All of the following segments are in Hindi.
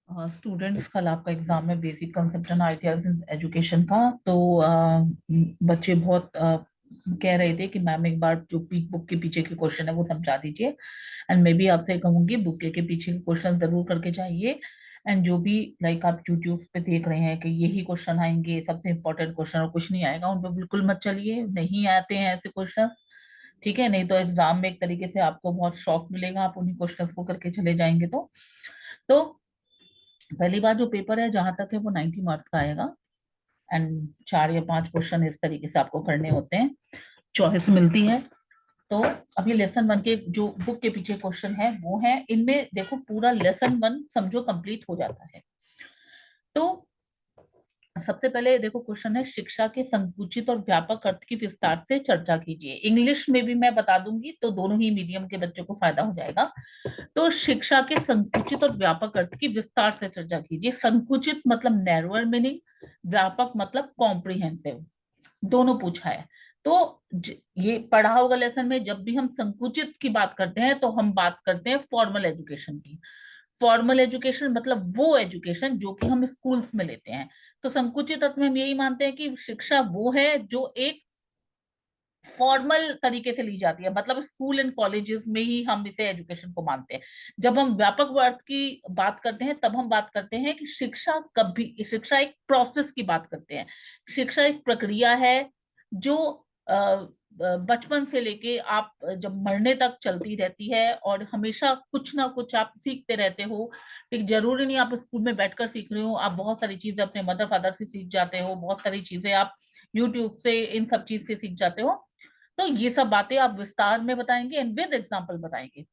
स्टूडेंट्स कल आपका एग्जाम है basic concept and ideas in education का। तो बच्चे बहुत कह रहे थे कि मैम एक बार जो बुक के पीछे के क्वेश्चन है वो समझा दीजिए। एंड मैं भी आपसे कहूंगी बुक के पीछे के क्वेश्चन जरूर करके जाइए। एंड जो भी लाइक आप यूट्यूब पे देख रहे हैं कि यही क्वेश्चन आएंगे सबसे इंपॉर्टेंट क्वेश्चन और कुछ नहीं आएगा, उन पर बिल्कुल मत चलिए। नहीं आते हैं ऐसे क्वेश्चन, ठीक है? नहीं तो एग्जाम में एक तरीके से आपको बहुत शॉक मिलेगा, आप उन्हीं क्वेश्चंस को करके चले जाएंगे। तो पहली बार जो पेपर है जहां तक है वो 90 मार्क्स का आएगा। एंड 4 या 5 क्वेश्चन इस तरीके से आपको करने होते हैं, चॉइस मिलती है। तो अभी लेसन 1 के जो बुक के पीछे क्वेश्चन है वो है, इनमें देखो पूरा लेसन 1 समझो कंप्लीट हो जाता है। तो सबसे पहले देखो क्वेश्चन है, शिक्षा के संकुचित और व्यापक अर्थ की विस्तार से चर्चा कीजिए। इंग्लिश में भी मैं बता दूंगी तो दोनों ही मीडियम के बच्चों को फायदा हो जाएगा। तो शिक्षा के संकुचित और व्यापक अर्थ की विस्तार से चर्चा कीजिए। संकुचित मतलब नैरोअर मीनिंग, व्यापक मतलब कॉम्प्रिहेंसिव, दोनों पूछा है। तो ये पढ़ा होगा लेसन में, जब भी हम संकुचित की बात करते हैं तो हम बात करते हैं फॉर्मल एजुकेशन की। फॉर्मल एजुकेशन मतलब वो एजुकेशन जो कि हम स्कूल्स में लेते हैं। तो संकुचित अर्थ में हम यही मानते हैं कि शिक्षा वो है जो एक फॉर्मल तरीके से ली जाती है, मतलब स्कूल एंड कॉलेजेस में ही हम इसे एजुकेशन को मानते हैं। जब हम व्यापक अर्थ की बात करते हैं तब हम बात करते हैं कि शिक्षा एक प्रोसेस की बात करते हैं। शिक्षा एक प्रक्रिया है जो बचपन से लेके आप जब मरने तक चलती रहती है, और हमेशा कुछ ना कुछ आप सीखते रहते हो। एक जरूरी नहीं आप स्कूल में बैठकर सीख रहे हो, आप बहुत सारी चीजें अपने मदर फादर से सीख जाते हो, बहुत सारी चीजें आप यूट्यूब से इन सब चीज से सीख जाते हो। तो ये सब बातें आप विस्तार में बताएंगे एंड विद एग्जांपल बताएंगे।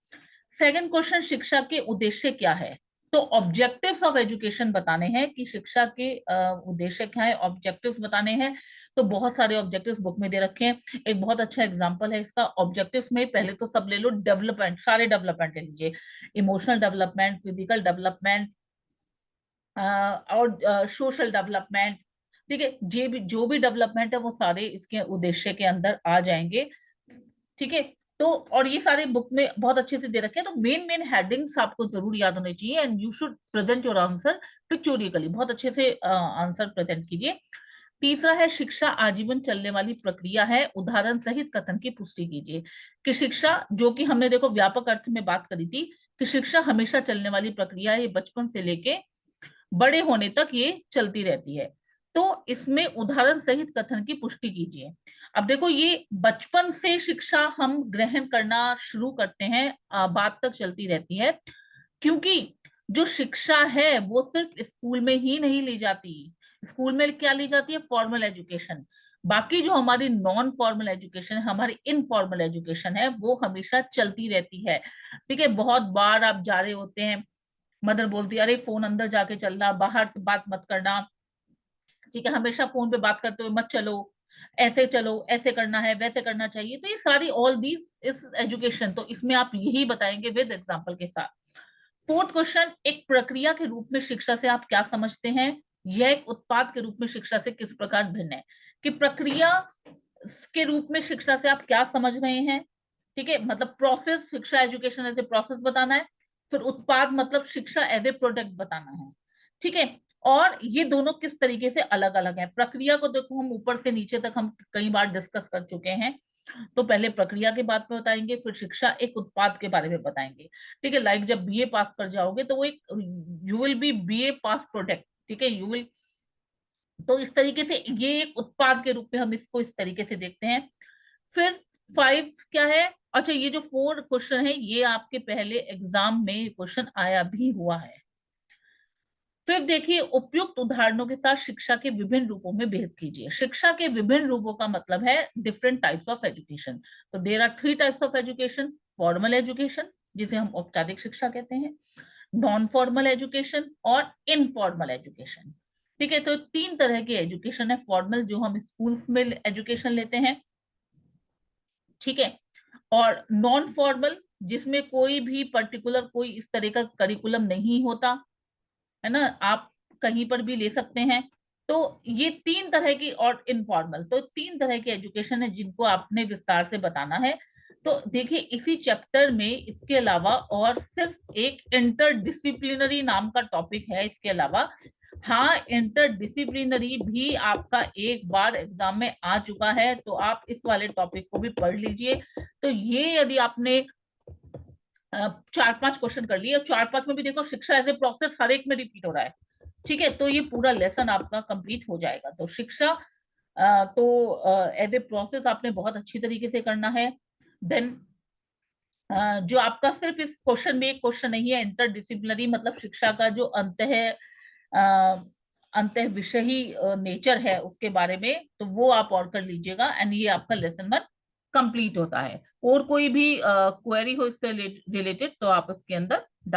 सेकंड क्वेश्चन, शिक्षा के उद्देश्य क्या है? तो ऑब्जेक्टिव्स ऑफ एजुकेशन बताने हैं कि शिक्षा के उद्देश्य क्या है, ऑब्जेक्टिव्स बताने हैं। तो बहुत सारे ऑब्जेक्टिव्स बुक में दे रखे हैं। एक बहुत अच्छा एग्जांपल है इसका ऑब्जेक्टिव्स में, पहले तो सब ले लो, डेवलपमेंट, सारे डेवलपमेंट ले लीजिए। इमोशनल डेवलपमेंट, फिजिकल डेवलपमेंट और सोशल डेवलपमेंट। ठीक है, जो भी डेवलपमेंट है वो सारे इसके उद्देश्य के अंदर आ जाएंगे। ठीक है। तो और ये सारे बुक में बहुत अच्छे से दे रखे हैं, तो मेन मेन हेडिंग्स आपको जरूर याद होने चाहिए and you should present your answer pictorially, बहुत अच्छे से आंसर प्रेजेंट कीजिए। तीसरा है, शिक्षा आजीवन चलने वाली प्रक्रिया है, उदाहरण सहित कथन की पुष्टि कीजिए। कि शिक्षा, जो कि हमने देखो व्यापक अर्थ में बात करी थी, कि शिक्षा हमेशा चलने वाली प्रक्रिया है, ये बचपन से लेके बड़े होने तक ये चलती रहती है। तो इसमें उदाहरण सहित कथन की पुष्टि कीजिए। अब देखो ये बचपन से शिक्षा हम ग्रहण करना शुरू करते हैं, बात तक चलती रहती है। क्योंकि जो शिक्षा है वो सिर्फ स्कूल में ही नहीं ली जाती। स्कूल में क्या ली जाती है? Formal education. बाकी जो हमारी नॉन फॉर्मल एजुकेशन है, हमारी इनफॉर्मल एजुकेशन है, वो हमेशा चलती रहती है। ठीक है, बहुत बार आप जा रहे होते हैं, मदर बोलती है अरे फोन अंदर जाके चलना, बाहर से बात मत करना। ठीक है, हमेशा फोन पे बात करते हुए मत चलो, ऐसे चलो, ऐसे करना है, वैसे करना चाहिए। तो ये सारी ऑल दीज इस एजुकेशन, तो इसमें आप यही बताएंगे विद एग्जाम्पल के साथ। फोर्थ क्वेश्चन, एक प्रक्रिया के रूप में शिक्षा से आप क्या समझते हैं? यह एक उत्पाद के रूप में शिक्षा से किस प्रकार भिन्न है? कि प्रक्रिया के रूप में शिक्षा से आप क्या समझ रहे हैं? ठीक है, मतलब प्रोसेस, शिक्षा एजुकेशन एज ए प्रोसेस बताना है। फिर उत्पाद मतलब शिक्षा एज ए प्रोडक्ट बताना है। ठीक है, और ये दोनों किस तरीके से अलग अलग है? प्रक्रिया को देखो हम ऊपर से नीचे तक हम कई बार डिस्कस कर चुके हैं। तो पहले प्रक्रिया के बात में बताएंगे, फिर शिक्षा एक उत्पाद के बारे में बताएंगे। ठीक है, लाइक जब बीए पास कर जाओगे तो वो एक, you will be BA pass product. ठीक है, यू विल, तो इस तरीके से ये एक उत्पाद के रूप में हम इसको इस तरीके से देखते हैं। फिर 5 क्या है? अच्छा, ये जो 4 क्वेश्चन है ये आपके पहले एग्जाम में क्वेश्चन आया भी हुआ है। फिर देखिए, उपयुक्त उदाहरणों के साथ शिक्षा के विभिन्न रूपों में भेद कीजिए। शिक्षा के विभिन्न रूपों का मतलब है डिफरेंट टाइप्स ऑफ एजुकेशन। तो there are 3 types of education. Formal education, जिसे हम औपचारिक शिक्षा कहते हैं, नॉन फॉर्मल एजुकेशन और इनफॉर्मल एजुकेशन। ठीक है, तो 3 तरह की एजुकेशन है। फॉर्मल जो हम स्कूल्स में एजुकेशन लेते हैं, ठीक है, और नॉन फॉर्मल जिसमें कोई भी पर्टिकुलर कोई इस तरह का करिकुलम नहीं होता, है ना, आप कहीं पर भी ले सकते हैं। तो ये 3 तरह की, और इनफॉर्मल, तो 3 तरह की एजुकेशन है जिनको आपने विस्तार से बताना है। तो देखिए इसी चैप्टर में इसके अलावा और सिर्फ एक इंटरडिसिप्लिनरी नाम का टॉपिक है इसके अलावा। हाँ, इंटरडिसिप्लिनरी भी आपका एक बार एग्जाम में आ चुका है, तो आप इस वाले टॉपिक को भी पढ़ लीजिए। तो ये यदि आपने 4-5 क्वेश्चन कर लिए, और 4-5 में भी देखो शिक्षा एज ए प्रोसेस हर एक में रिपीट हो रहा है, ठीक है, तो ये पूरा लेसन आपका कंप्लीट हो जाएगा। तो शिक्षा तो एज ए प्रोसेस आपने बहुत अच्छी तरीके से करना है। देन जो आपका सिर्फ इस क्वेश्चन में एक क्वेश्चन नहीं है, इंटरडिसिप्लिनरी मतलब शिक्षा का जो अंत विषय ही नेचर है उसके बारे में, तो वो आप और कर लीजिएगा, एंड ये आपका लेसन 1 कंप्लीट होता है। और कोई भी क्वेरी हो इससे रिलेटेड तो आप उसके अंदर